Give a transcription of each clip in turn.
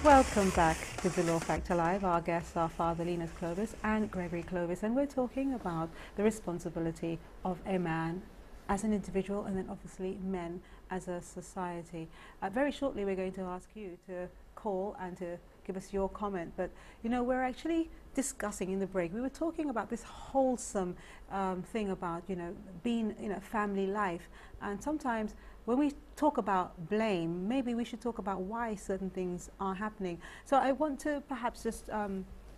Welcome back to The Law Factor Live. Our guests are Father LINUS Clovis and Gregory Clovis, and we're talking about the responsibility of a man as an individual, and then obviously men as a society. Very shortly we're going to ask you to call and to give us your comment, but you know, we're actually discussing in the break, we were talking about this wholesome thing about, you know, being, you know, family life, and sometimes when we talk about blame, maybe we should talk about why certain things are happening. So I want to perhaps just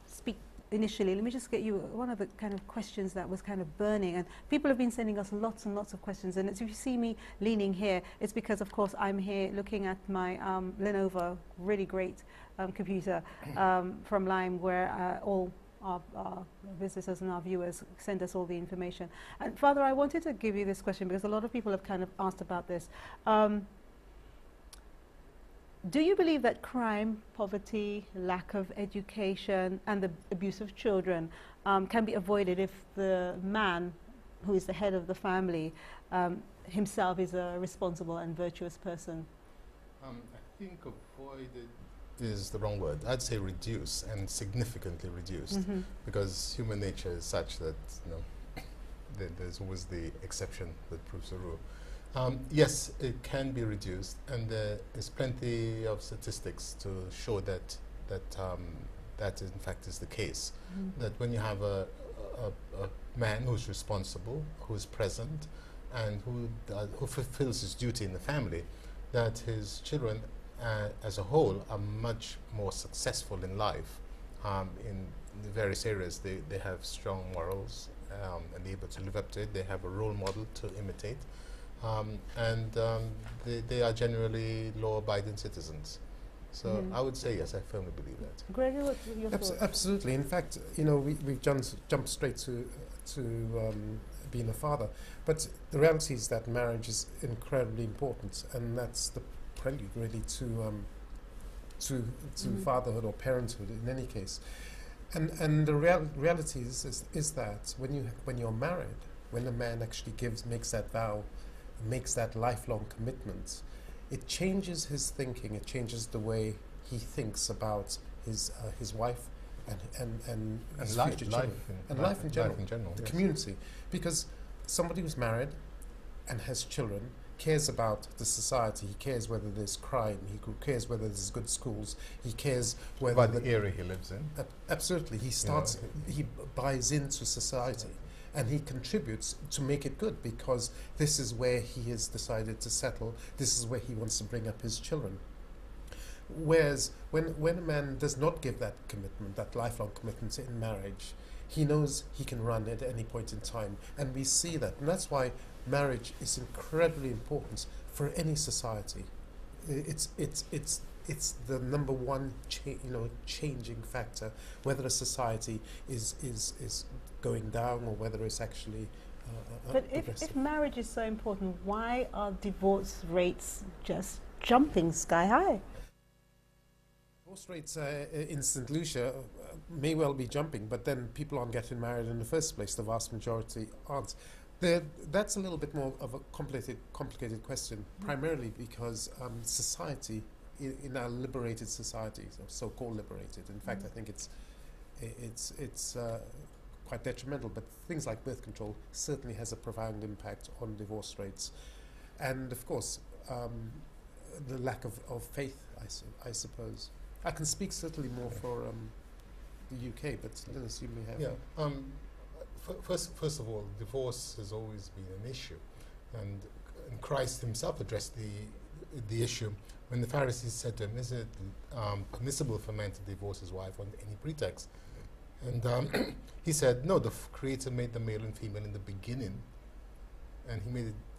speak initially. Let me just get you one of the kind of questions that was kind of burning, and people have been sending us lots and lots of questions, and if you see me leaning here, it's because of course I'm here looking at my Lenovo really great computer from Lime, where all our visitors and our viewers send us all the information. And Father, I wanted to give you this question because a lot of people have kind of asked about this. Do you believe that crime, poverty, lack of education, and the abuse of children can be avoided if the man, who is the head of the family, himself is a responsible and virtuous person? I think avoided is the wrong word. I'd say reduce, and significantly reduced, because human nature is such that, you know, there's always the exception that proves the rule. Yes, it can be reduced, and there's plenty of statistics to show that that in fact is the case. That when you have a man who's responsible, who's present, and who fulfills his duty in the family, that his children as a whole are much more successful in life. In the various areas, they have strong morals and they're able to live up to it. They have a role model to imitate. And they are generally law-abiding citizens. So I would say yes, I firmly believe that. Gregory, what's your thoughts? Absolutely. In fact, you know, we've jumped straight to being a father, but the reality is that marriage is incredibly important, and that's the prelude really to fatherhood or parenthood in any case. And the reality is that when you're married, when a man actually makes that vow, makes that lifelong commitment, it changes his thinking. It changes the way he thinks about his wife and his life, future children, and life in general, the yes. community. Because somebody who's married and has children cares about the society. He cares whether there's crime. He cares whether there's good schools. He cares whether about the area he lives in. Absolutely, he starts. He buys into society. And he contributes to make it good, because this is where he has decided to settle. This is where he wants to bring up his children. Whereas when a man does not give that commitment, that lifelong commitment in marriage, he knows he can run at any point in time. And we see that. And that's why marriage is incredibly important for any society. It's the number one changing factor, whether a society is going down or whether it's actually but if marriage is so important, why are divorce rates just jumping sky high? Divorce rates in St. Lucia may well be jumping, but then people aren't getting married in the first place. The vast majority aren't. That's a little bit more of a complicated question, primarily because society, in our liberated societies, or so-called liberated, in fact I think it's quite detrimental, but things like birth control certainly has a profound impact on divorce rates. And of course, the lack of faith, I suppose. I can speak certainly more for the UK, but Linus, you may have... Yeah. First of all, divorce has always been an issue, and Christ himself addressed the issue when the Pharisees said to him, "Is it permissible for a man to divorce his wife on any pretext?" And he said, "No, the Creator made them male and female in the beginning," and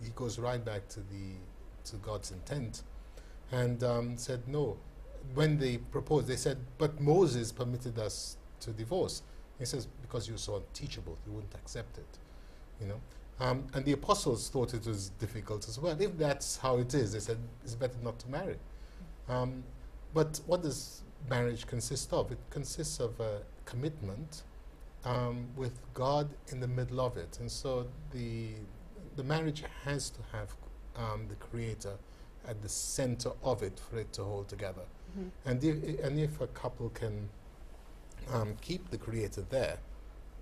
he goes right back to God's intent, and said, "No." When they proposed, they said, "But Moses permitted us to divorce." He says, "Because you're so unteachable, you wouldn't accept it," you know. And the apostles thought it was difficult as well. If that's how it is, they said it's better not to marry. But what does marriage consist of? It consists of a commitment with God in the middle of it, and so the marriage has to have the Creator at the center of it for it to hold together. And if a couple can keep the Creator there,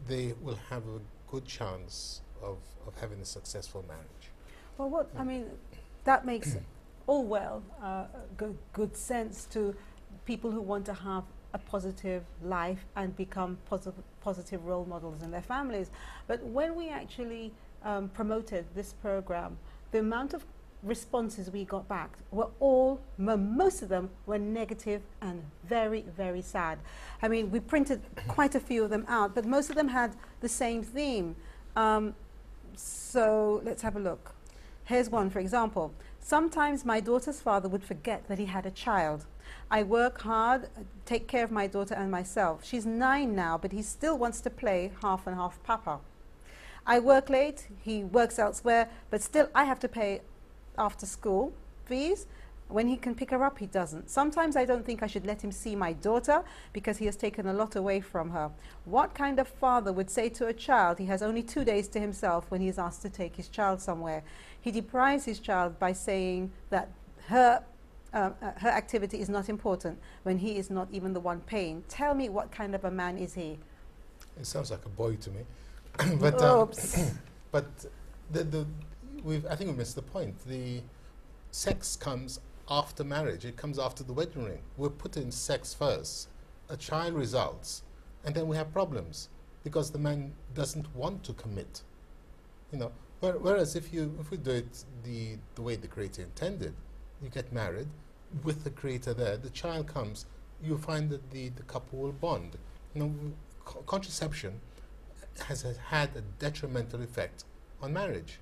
they will have a good chance of having a successful marriage. Well, I mean, that makes all good sense to people who want to have a positive life and become positive role models in their families. But when we actually promoted this program, the amount of responses we got back were most of them were negative and very, very sad. I mean, we printed quite a few of them out, but most of them had the same theme. So let's have a look. Here's one, for example. Sometimes my daughter's father would forget that he had a child. I work hard, take care of my daughter and myself. She's 9 now, but he still wants to play half and half papa. I work late, he works elsewhere, but still I have to pay after school fees. When he can pick her up, he doesn't. Sometimes I don't think I should let him see my daughter because he has taken a lot away from her. What kind of father would say to a child he has only 2 days to himself when he is asked to take his child somewhere? He deprives his child by saying that her activity is not important when he is not even the one paying. Tell me, what kind of a man is he? It sounds like a boy to me. But but I think we missed the point. The sex comes after marriage. It comes after the wedding ring. We're putting sex first. A child results, and then we have problems because the man doesn't want to commit. You know. Whereas if we do it the way the Creator intended, you get married with the Creator there. The child comes. You find that the couple will bond. You know, contraception has had a detrimental effect on marriage.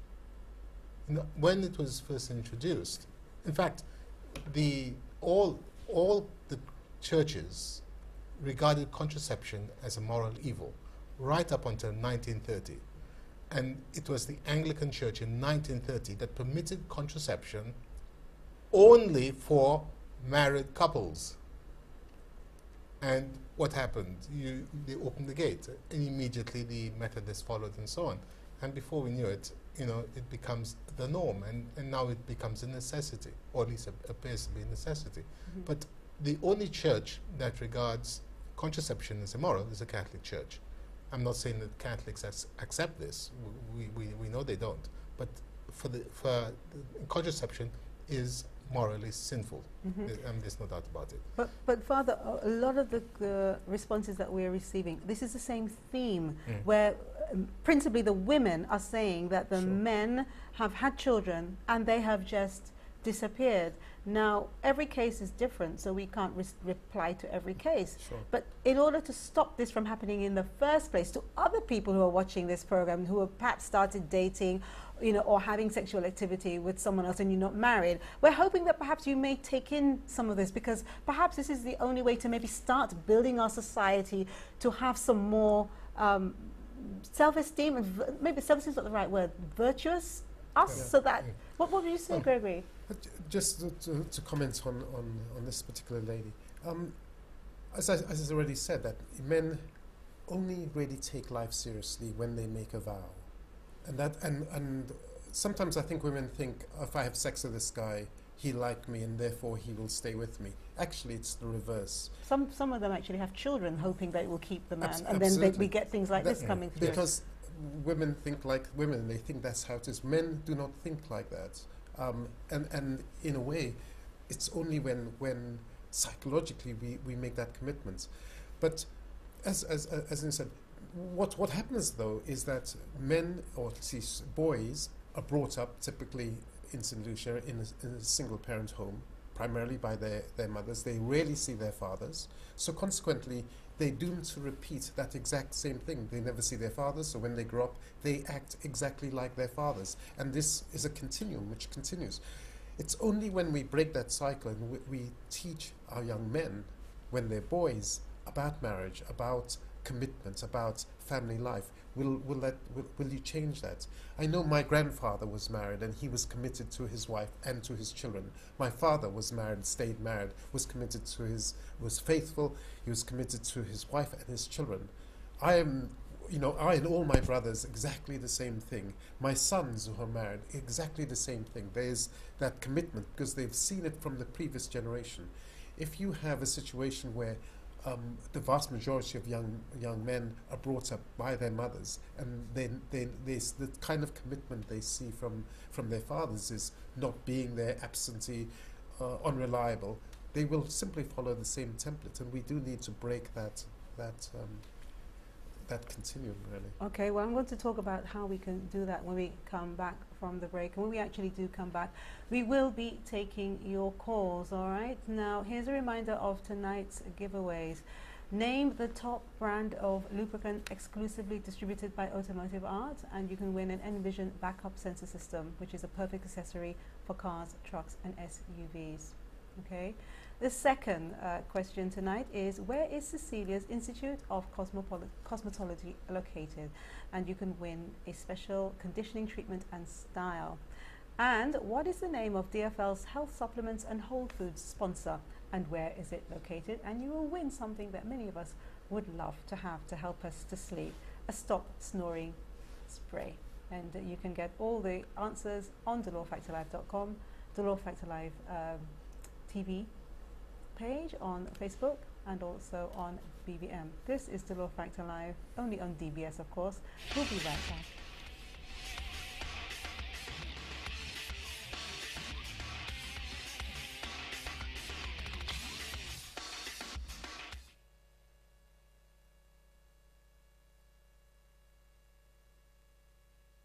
You know, when it was first introduced, in fact, all the churches regarded contraception as a moral evil, right up until 1930. And it was the Anglican Church in 1930 that permitted contraception only for married couples. And what happened? They opened the gate, and immediately the Methodists followed, and so on. And before we knew it, you know, it becomes the norm, and now it becomes a necessity, or at least appears to be a necessity. But the only church that regards contraception as immoral is the Catholic Church. I'm not saying that Catholics accept this. We know they don't. But contraception is morally sinful. There's no doubt about it. But Father, a lot of the responses that we're receiving, this is the same theme, where principally the women are saying that the men have had children and they have just disappeared. Now, every case is different, so we can't reply to every case. But in order to stop this from happening in the first place, to other people who are watching this program, who have perhaps started dating, you know, or having sexual activity with someone else and you're not married, we're hoping that perhaps you may take in some of this, because perhaps this is the only way to maybe start building our society to have some more self-esteem, and maybe self-esteem is not the right word, virtuous us, so that, what would you say, Gregory? Just to comment on this particular lady, as I already said, that men only really take life seriously when they make a vow, and sometimes I think women think, if I have sex with this guy, he'll like me and therefore he will stay with me. Actually, it's the reverse. Some of them actually have children hoping they will keep the man, and then we get things like this coming through. Because women think like women, they think that's how it is. Men do not think like that. And in a way, it's only when psychologically we make that commitment. But as I said, what happens though is that men, or at least boys, are brought up typically in St. Lucia in a single parent home, primarily by their mothers. They rarely see their fathers, so consequently they're doomed to repeat that exact same thing. They never see their fathers, so when they grow up they act exactly like their fathers, and this is a continuum which continues. It's only when we break that cycle and we teach our young men, when they're boys, about marriage, about commitment, about family life, will you change that? I know my grandfather was married and he was committed to his wife and to his children. My father was married, stayed married, was committed to was faithful, he was committed to his wife and his children. I am, I and all my brothers, exactly the same thing. My sons who are married, exactly the same thing. There's that commitment because they've seen it from the previous generation. if you have a situation where the vast majority of young men are brought up by their mothers, and then there's the kind of commitment they see from their fathers is not being there, absentee, unreliable, they will simply follow the same template, and we do need to break that continuum, really. Okay, well, I'm going to talk about how we can do that when we come back from the break. And when we actually do come back, we will be taking your calls, all right? Now, here's a reminder of tonight's giveaways. Name the top brand of lubricant exclusively distributed by Automotive Art, and you can win an Envision backup sensor system, which is a perfect accessory for cars, trucks, and SUVs. Okay. The second question tonight is, where is Cecilia's Institute of Cosmetology located? And you can win a special conditioning treatment and style. And what is the name of DFL's health supplements and whole foods sponsor? And where is it located? And you will win something that many of us would love to have to help us to sleep, a stop snoring spray. And you can get all the answers on thelawfactorlive.com, the Law Factor Live TV page on Facebook, and also on BBM. This is the Law Factor Live, only on DBS, of course. We'll be right back.